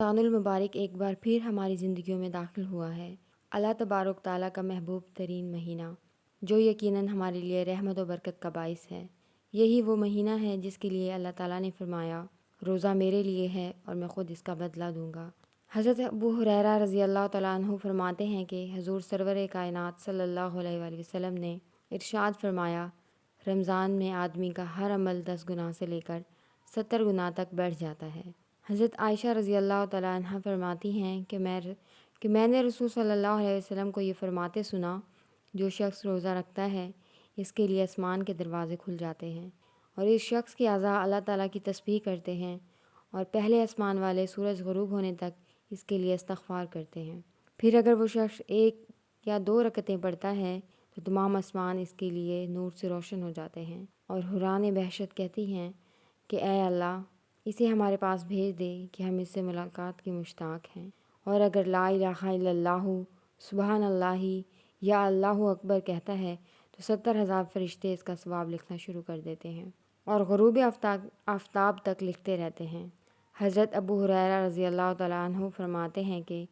رمضان المبارک ایک بار پھر ہماری زندگیوں میں داخل ہوا ہے۔ اللہ تبارک تعالیٰ کا محبوب ترین مہینہ، جو یقیناً ہمارے لیے رحمت و برکت کا باعث ہے۔ یہی وہ مہینہ ہے جس کے لیے اللہ تعالیٰ نے فرمایا، روزہ میرے لیے ہے اور میں خود اس کا بدلہ دوں گا۔ حضرت ابو ہریرہ رضی اللہ تعالیٰ عنہ فرماتے ہیں کہ حضور سرور کائنات صلی اللہ علیہ وآلہ وسلم نے ارشاد فرمایا، رمضان میں آدمی کا ہر عمل 10 گناہ سے لے کر 70 گناہ تک بڑھ جاتا ہے۔ حضرت عائشہ رضی اللہ تعالیٰ عنہ فرماتی ہیں کہ میں نے رسول صلی اللہ علیہ وسلم کو یہ فرماتے سنا، جو شخص روزہ رکھتا ہے اس کے لیے آسمان کے دروازے کھل جاتے ہیں اور اس شخص کے اعضاء اللہ تعالیٰ کی تسبیح کرتے ہیں اور پہلے آسمان والے سورج غروب ہونے تک اس کے لیے استغفار کرتے ہیں۔ پھر اگر وہ شخص 1 یا 2 رکعتیں پڑھتا ہے تو تمام آسمان اس کے لیے نور سے روشن ہو جاتے ہیں اور حوران بہشت کہتی ہیں کہ اے اللہ، اسے ہمارے پاس بھیج دے کہ ہم اس سے ملاقات کی مشتاق ہیں۔ اور اگر لا الہ الا اللہ، سبحان اللہ یا اللہ اکبر کہتا ہے تو 70,000 فرشتے اس کا ثواب لکھنا شروع کر دیتے ہیں اور غروب آفتاب تک لکھتے رہتے ہیں۔ حضرت ابو ہریرہ رضی اللہ تعالیٰ عنہ فرماتے ہیں کہ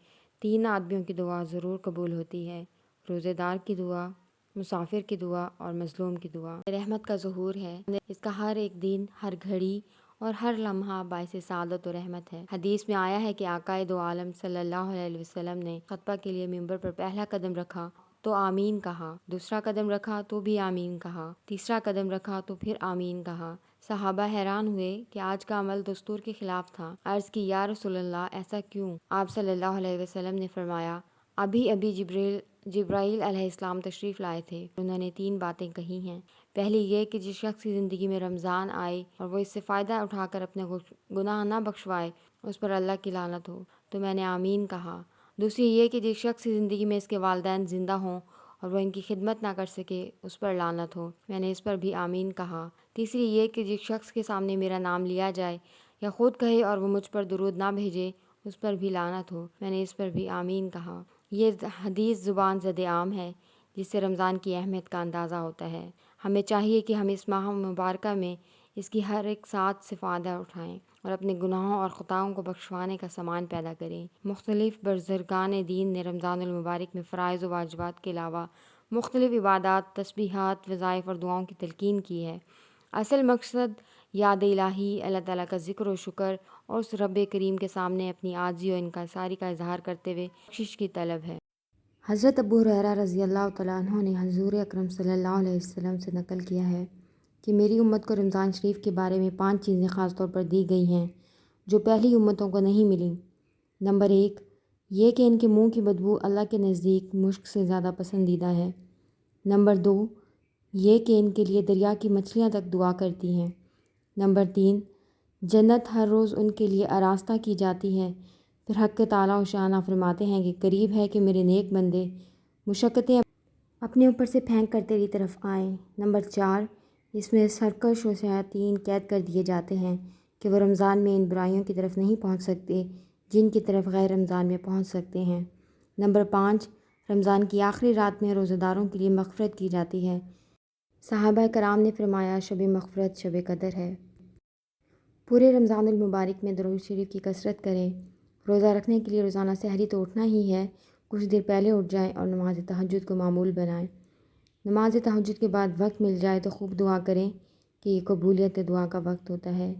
3 آدمیوں کی دعا ضرور قبول ہوتی ہے، روزے دار کی دعا، مسافر کی دعا اور مظلوم کی دعا۔ رحمت کا ظہور ہے، اس کا ہر ایک دن، ہر گھڑی اور ہر لمحہ باعث سعادت و رحمت ہے۔ حدیث میں آیا ہے کہ آقائے دو عالم صلی اللہ علیہ وسلم نے خطبہ کے لیے ممبر پر پہلا قدم رکھا تو آمین کہا، دوسرا قدم رکھا تو بھی آمین کہا، تیسرا قدم رکھا تو پھر آمین کہا۔ صحابہ حیران ہوئے کہ آج کا عمل دستور کے خلاف تھا۔ عرض کی یا رسول اللہ، ایسا کیوں؟ آپ صلی اللہ علیہ وسلم نے فرمایا، ابھی جبرائیل علیہ السلام تشریف لائے تھے، انہوں نے 3 باتیں کہی ہیں۔ پہلی یہ کہ جس شخص کی زندگی میں رمضان آئے اور وہ اس سے فائدہ اٹھا کر اپنے گناہ نہ بخشوائے، اس پر اللہ کی لعنت ہو، تو میں نے آمین کہا۔ دوسری یہ کہ جس شخص کی زندگی میں اس کے والدین زندہ ہوں اور وہ ان کی خدمت نہ کر سکے، اس پر لعنت ہو، میں نے اس پر بھی آمین کہا۔ تیسری یہ کہ جس شخص کے سامنے میرا نام لیا جائے یا خود کہے اور وہ مجھ پر درود نہ بھیجے، اس پر بھی لعنت ہو، میں نے اس پر بھی آمین کہا۔ یہ حدیث زبان زد عام ہے، جس سے رمضان کی اہمیت کا اندازہ ہوتا ہے۔ ہمیں چاہیے کہ ہم اس ماہ مبارکہ میں اس کی ہر ایک ساتھ سے فائدہ اٹھائیں اور اپنے گناہوں اور خطاؤں کو بخشوانے کا سامان پیدا کریں۔ مختلف بزرگان دین نے رمضان المبارک میں فرائض و واجبات کے علاوہ مختلف عبادات، تسبیحات، وظائف اور دعاؤں کی تلقین کی ہے۔ اصل مقصد یاد الہی، اللہ تعالیٰ کا ذکر و شکر اور اس رب کریم کے سامنے اپنی عاجزی و انکساری کا اظہار کرتے ہوئے بخشش کی طلب ہے۔ حضرت ابو ہریرہ رضی اللہ تعالیٰ عنہ نے حضور اکرم صلی اللہ علیہ وسلم سے نقل کیا ہے کہ میری امت کو رمضان شریف کے بارے میں 5 چیزیں خاص طور پر دی گئی ہیں جو پہلی امتوں کو نہیں ملیں۔ نمبر 1، یہ کہ ان کے منہ کی بدبو اللہ کے نزدیک مشک سے زیادہ پسندیدہ ہے۔ نمبر 2، یہ کہ ان کے لیے دریا کی مچھلیاں تک دعا کرتی ہیں۔ نمبر 3، جنت ہر روز ان کے لیے آراستہ کی جاتی ہے۔ پھر حق تعالیٰ و شانہ فرماتے ہیں کہ قریب ہے کہ میرے نیک بندے مشقتیں اپنے اوپر سے پھینک کر تیری طرف آئیں۔ نمبر 4، اس میں سرکش و شیاطین قید کر دیے جاتے ہیں کہ وہ رمضان میں ان برائیوں کی طرف نہیں پہنچ سکتے جن کی طرف غیر رمضان میں پہنچ سکتے ہیں۔ نمبر 5، رمضان کی آخری رات میں روزہ داروں کے لیے مغفرت کی جاتی ہے۔ صحابہ کرام نے فرمایا، شب مغفرت شب قدر ہے۔ پورے رمضان المبارک میں درود شریف کی کثرت کریں۔ روزہ رکھنے کے لیے روزانہ سحری تو اٹھنا ہی ہے، کچھ دیر پہلے اٹھ جائیں اور نماز تہجد کو معمول بنائیں۔ نماز تہجد کے بعد وقت مل جائے تو خوب دعا کریں کہ یہ قبولیت دعا کا وقت ہوتا ہے،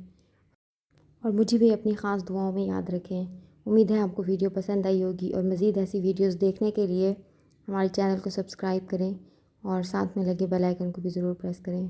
اور مجھے بھی اپنی خاص دعاؤں میں یاد رکھیں۔ امید ہے آپ کو ویڈیو پسند آئی ہوگی، اور مزید ایسی ویڈیوز دیکھنے کے لیے ہمارے چینل کو سبسکرائب کریں اور ساتھ میں لگے بیل آئیکن کو بھی ضرور پریس کریں۔